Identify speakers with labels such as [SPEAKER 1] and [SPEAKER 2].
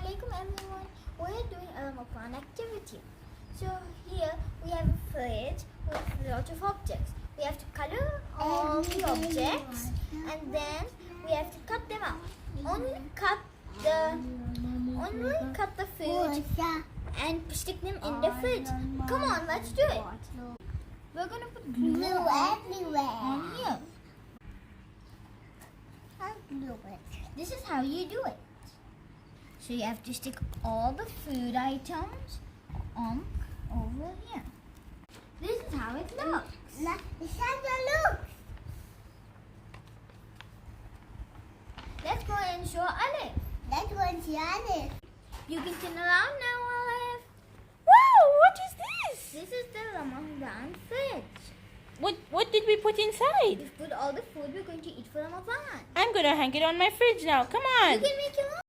[SPEAKER 1] Assalamualaikum everyone. We're doing a Ramadan activity. So here we have a fridge with lots of objects. We have to color all the objects and then we have to cut them out. Only cut the food and stick them in the fridge. Come on, let's do it. We're gonna put glue
[SPEAKER 2] everywhere
[SPEAKER 1] on here.
[SPEAKER 2] I'll glue it.
[SPEAKER 1] This is how you do it. So you have to stick all the food items on over here. This is how it looks.
[SPEAKER 2] This is how it looks.
[SPEAKER 1] Let's go and show Alif.
[SPEAKER 2] Let's go and see Alif.
[SPEAKER 1] You can turn around now, Alif.
[SPEAKER 3] Wow, what is this?
[SPEAKER 1] This is the Ramadan fridge.
[SPEAKER 3] What did we put inside?
[SPEAKER 1] We've put all the food we're going to eat for Ramadan.
[SPEAKER 3] I'm gonna hang it on my fridge now. Come on.
[SPEAKER 1] You can make your own.